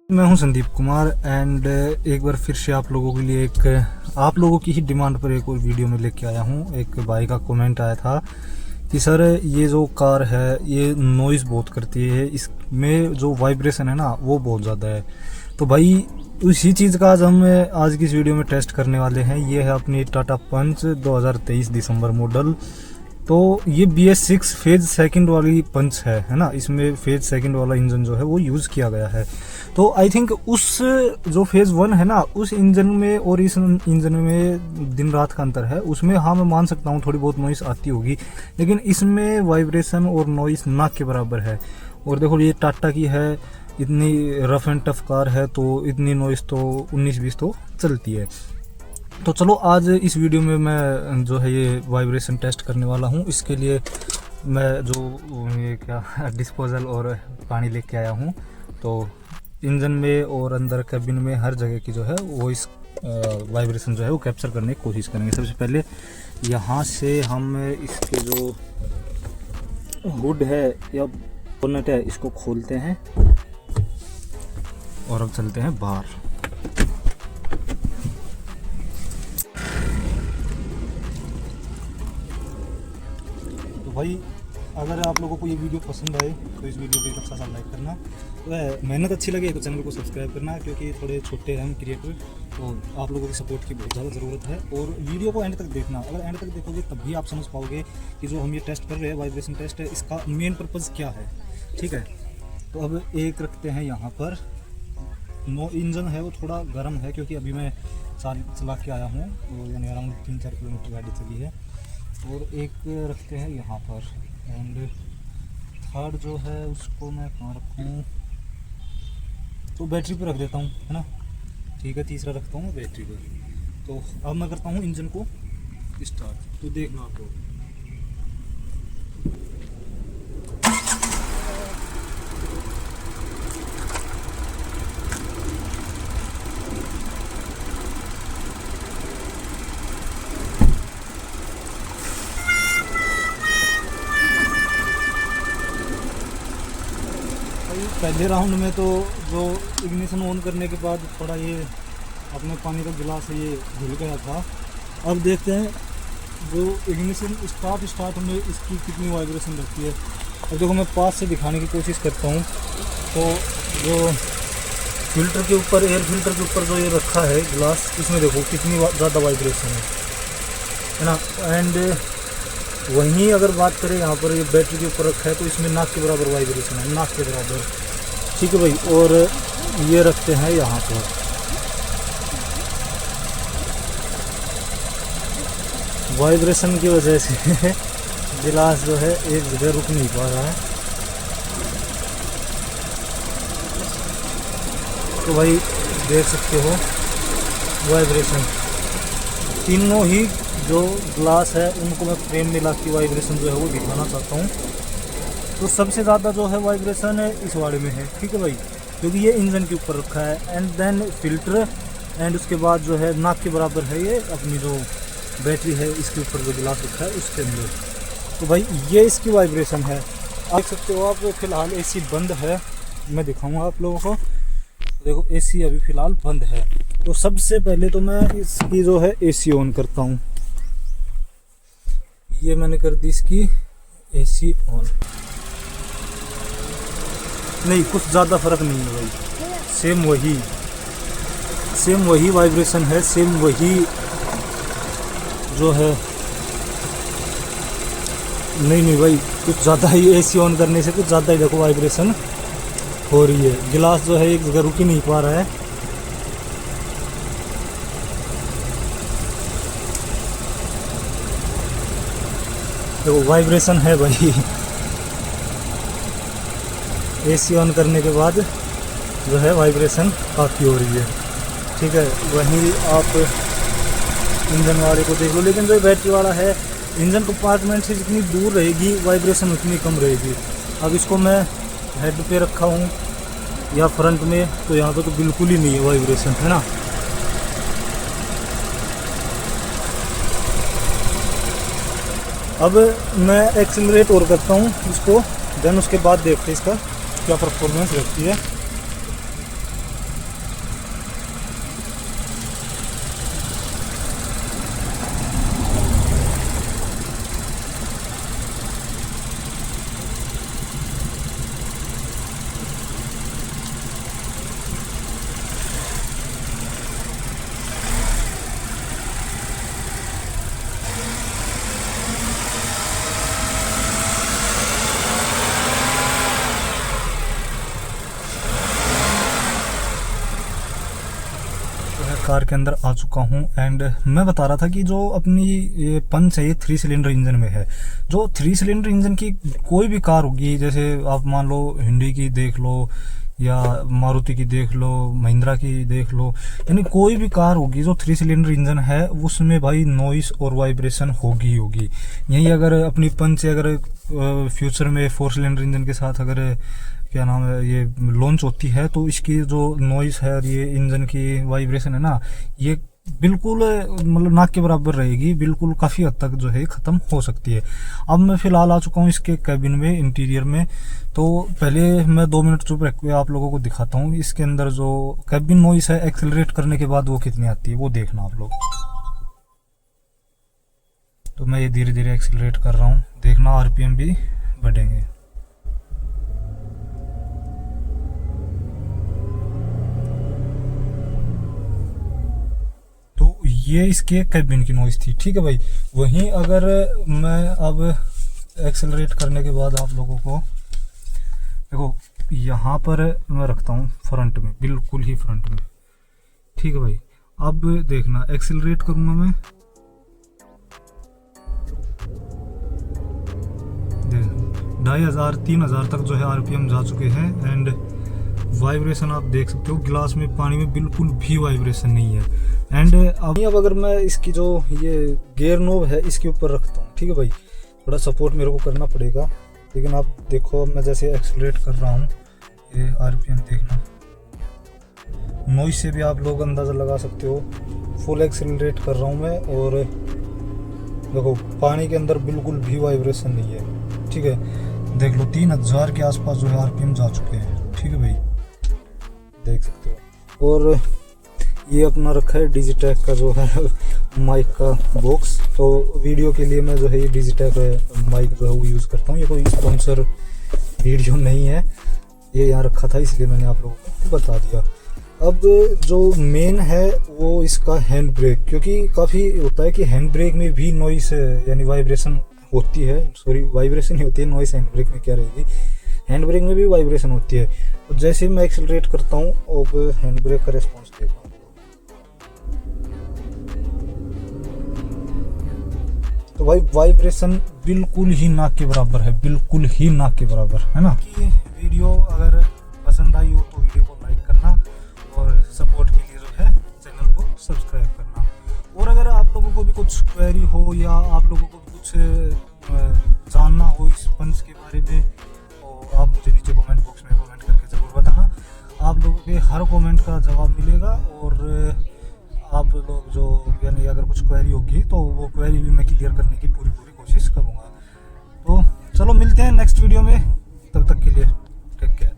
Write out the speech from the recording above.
मैं हूं संदीप कुमार एंड एक बार फिर से आप लोगों के लिए आप लोगों की ही डिमांड पर एक और वीडियो में लेके आया हूं। एक भाई का कमेंट आया था कि सर ये जो कार है ये नॉइज़ बहुत करती है, इसमें जो वाइब्रेशन है ना वो बहुत ज़्यादा है। तो भाई उसी चीज़ का आज की इस वीडियो में टेस्ट करने वाले हैं। ये है अपनी टाटा पंच 2023 दिसंबर मॉडल। तो ये BS6 फेज सेकंड वाली पंच है ना। इसमें फेज सेकंड वाला इंजन जो है वो यूज़ किया गया है। तो आई थिंक उस जो फेज 1 है ना उस इंजन में और इस इंजन में दिन रात का अंतर है। उसमें हाँ मैं मान सकता हूँ थोड़ी बहुत नॉइस आती होगी, लेकिन इसमें वाइब्रेशन और नॉइस ना के बराबर है। और देखो ये टाटा की है, इतनी रफ एंड टफ कार है तो इतनी नॉइस तो 19-20 तो चलती है। तो चलो आज इस वीडियो में मैं जो है ये वाइब्रेशन टेस्ट करने वाला हूँ। इसके लिए मैं जो ये क्या डिस्पोजल और पानी लेके आया हूँ। तो इंजन में और अंदर कैबिन में हर जगह की जो है वो इस वाइब्रेशन जो है वो कैप्चर करने की कोशिश करेंगे। सबसे पहले यहाँ से हम इसके जो हुड है या बोनट है इसको खोलते हैं और अब चलते हैं बाहर। भाई अगर आप लोगों को ये वीडियो पसंद आए तो इस वीडियो को एक अच्छा सा लाइक करना, तो मेहनत अच्छी लगे तो चैनल को सब्सक्राइब करना, क्योंकि थोड़े छोटे हैं हम क्रिएटर तो आप लोगों की सपोर्ट की बहुत ज़्यादा ज़रूरत है। और वीडियो को एंड तक देखना, अगर एंड तक देखोगे तभी आप समझ पाओगे कि जो हम ये टेस्ट कर रहे हैं वाइब्रेशन टेस्ट है इसका मेन पर्पज़ क्या है। ठीक है, तो अब एक रखते हैं यहाँ पर। इंजन है वो थोड़ा गर्म है क्योंकि अभी मैं चला के आया हूँ, तो यानी अराउंड 3-4 किलोमीटर गाड़ी चली है। और एक रखते हैं यहाँ पर एंड थर्ड जो है उसको मैं कहाँ रखूँ, तो बैटरी पर रख देता हूँ, है ना। ठीक है, तीसरा रखता हूँ बैटरी पर। तो अब मैं करता हूँ इंजन को स्टार्ट, तो देखना आप लोग। पहले राउंड में तो जो इग्निशन ऑन करने के बाद थोड़ा ये अपने पानी का गिलास है ये धुल गया था। अब देखते हैं जो इग्निशन स्टार्ट में इसकी कितनी वाइब्रेशन रहती है। अब देखो मैं पास से दिखाने की कोशिश करता हूँ। तो जो फिल्टर के ऊपर, एयर फिल्टर के ऊपर जो ये रखा है गिलास, इसमें देखो कितनी ज़्यादा वाइब्रेशन है ना। एंड वहीं अगर बात करें यहाँ पर ये बैटरी के ऊपर रखा है तो इसमें नाक के बराबर वाइब्रेशन है, नाक के बराबर। ठीक है भाई, और ये रखते हैं यहाँ पर। वाइब्रेशन की वजह से गिलास जो है एक जगह रुक नहीं पा रहा है। तो भाई देख सकते हो वाइब्रेशन, तीनों ही जो ग्लास है उनको मैं फ्रेम मिला के वाइब्रेशन जो है वो दिखाना चाहता हूँ। तो सबसे ज़्यादा जो है वाइब्रेशन है इस वाले में है। ठीक है भाई, क्योंकि ये इंजन के ऊपर रखा है एंड देन फिल्टर एंड उसके बाद जो है नाक के बराबर है ये अपनी जो बैटरी है इसके ऊपर जो गिलास रखा है उसके अंदर। तो भाई ये इसकी वाइब्रेशन है, देख सकते हो आप। फिलहाल AC बंद है, मैं दिखाऊँगा आप लोगों को। देखो AC अभी फ़िलहाल बंद है। तो सबसे पहले तो मैं इसकी जो है AC ऑन करता हूँ। ये मैंने कर दी इसकी AC ऑन। नहीं, कुछ ज़्यादा फर्क नहीं है भाई, सेम वही वाइब्रेशन है, सेम वही जो है। नहीं भाई, कुछ ज़्यादा ही AC ऑन करने से कुछ ज़्यादा ही देखो वाइब्रेशन हो रही है। गिलास जो है एक जगह रुक ही नहीं पा रहा है। देखो वाइब्रेशन है भाई। AC ऑन करने के बाद जो है वाइब्रेशन काफ़ी हो रही है। ठीक है, वहीं आप इंजन वाले को देख लो, लेकिन जो बैटरी वाला है इंजन कंपार्टमेंट से जितनी दूर रहेगी वाइब्रेशन उतनी कम रहेगी। अब इसको मैं हेड पे रखा हूँ या फ्रंट में, तो यहाँ पे तो बिल्कुल ही नहीं है वाइब्रेशन, है ना। अब मैं एक्सीलरेट और करता हूँ इसको, देन उसके बाद देखते हैं इसका क्या परफॉर्मेंस रहती है। कार के अंदर आ चुका हूं एंड मैं बता रहा था कि जो अपनी ये पंच है ये 3 सिलेंडर इंजन में है। जो 3 सिलेंडर इंजन की कोई भी कार होगी, जैसे आप मान लो हिंडी की देख लो या मारुति की देख लो, महिंद्रा की देख लो, यानी कोई भी कार होगी जो 3 सिलेंडर इंजन है उसमें भाई नॉइस और वाइब्रेशन होगी होगी। यही अगर अपनी पंच अगर फ्यूचर में 4 सिलेंडर इंजन के साथ अगर क्या नाम है ये लॉन्च होती है तो इसकी जो नॉइस है और ये इंजन की वाइब्रेशन है ना, ये बिल्कुल मतलब नाक के बराबर रहेगी, बिल्कुल काफ़ी हद तक जो है ख़त्म हो सकती है। अब मैं फ़िलहाल आ चुका हूँ इसके कैबिन में, इंटीरियर में। तो पहले मैं 2 मिनट चुप रख के आप लोगों को दिखाता हूँ इसके अंदर जो कैबिन नॉइस है एक्सेलरेट करने के बाद वो कितनी आती है, वो देखना आप लोग। तो मैं ये धीरे धीरे एक्सेलरेट कर रहा हूँ, देखना आरपीएम भी बढ़ेंगे। ये इसके कैबिन की नॉइस थी, ठीक है भाई। वहीं अगर मैं अब एक्सेलरेट करने के बाद आप लोगों को देखो, यहाँ पर मैं रखता हूँ फ्रंट में, बिल्कुल ही फ्रंट में, ठीक है भाई। अब देखना एक्सेलरेट करूंगा मैं, देख 2500 3000 तक जो है आरपीएम जा चुके हैं एंड वाइब्रेशन आप देख सकते हो, गिलास में पानी में बिल्कुल भी वाइब्रेशन नहीं है। एंड अब अगर मैं इसकी जो ये गियर नोब है इसके ऊपर रखता हूँ, ठीक है भाई, थोड़ा सपोर्ट मेरे को करना पड़ेगा, लेकिन आप देखो मैं जैसे एक्सेलरेट कर रहा हूँ, ये आरपीएम देखना, नॉइस से भी आप लोग अंदाज़ा लगा सकते हो। फुल एक्सेलरेट कर रहा हूँ मैं और देखो पानी के अंदर बिल्कुल भी वाइब्रेशन नहीं है, ठीक है। देख लो 3000 के आसपास जो है आरपीएम जा चुके हैं, ठीक है भाई, देख सकते हो। और ये अपना रखा है डिजिटैक का जो है माइक का बॉक्स, तो वीडियो के लिए मैं जो है ये डिजिटैक माइक जो है वो यूज़ करता हूँ। ये कोई स्पॉन्सर वीडियो नहीं है, ये यहाँ रखा था इसलिए मैंने आप लोगों को बता दिया। अब जो मेन है वो इसका हैंड ब्रेक, क्योंकि काफ़ी होता है कि हैंड ब्रेक में भी नॉइस यानी वाइब्रेशन होती है, सॉरी वाइब्रेशन ही होती है, नॉइस हैंड ब्रेक में क्या रहेगी, हैंड ब्रेक में भी वाइब्रेशन होती है। तो जैसे मैं एक्सेलरेट करता हूँ अब हैंड ब्रेक का रिस्पॉन्स देखता हूँ, तो भाई वाइब्रेशन बिल्कुल ही नाक के बराबर है, बिल्कुल ही नाक के बराबर है ना। कि वीडियो अगर पसंद आई हो तो वीडियो को लाइक करना और सपोर्ट के लिए जो है चैनल को सब्सक्राइब करना। और अगर आप लोगों को भी कुछ क्वेरी हो या आप लोगों को कुछ जानना हो इस पंच के बारे में तो आप मुझे नीचे कमेंट बॉक्स में कमेंट करके ज़रूर बताना। आप लोगों के हर कमेंट का जवाब मिलेगा और आप लोग जो यानी अगर कुछ क्वेरी होगी तो वो क्वेरी भी मैं क्लियर करने की पूरी कोशिश करूँगा। तो चलो मिलते हैं नेक्स्ट वीडियो में, तब तक के लिए टेक केयर।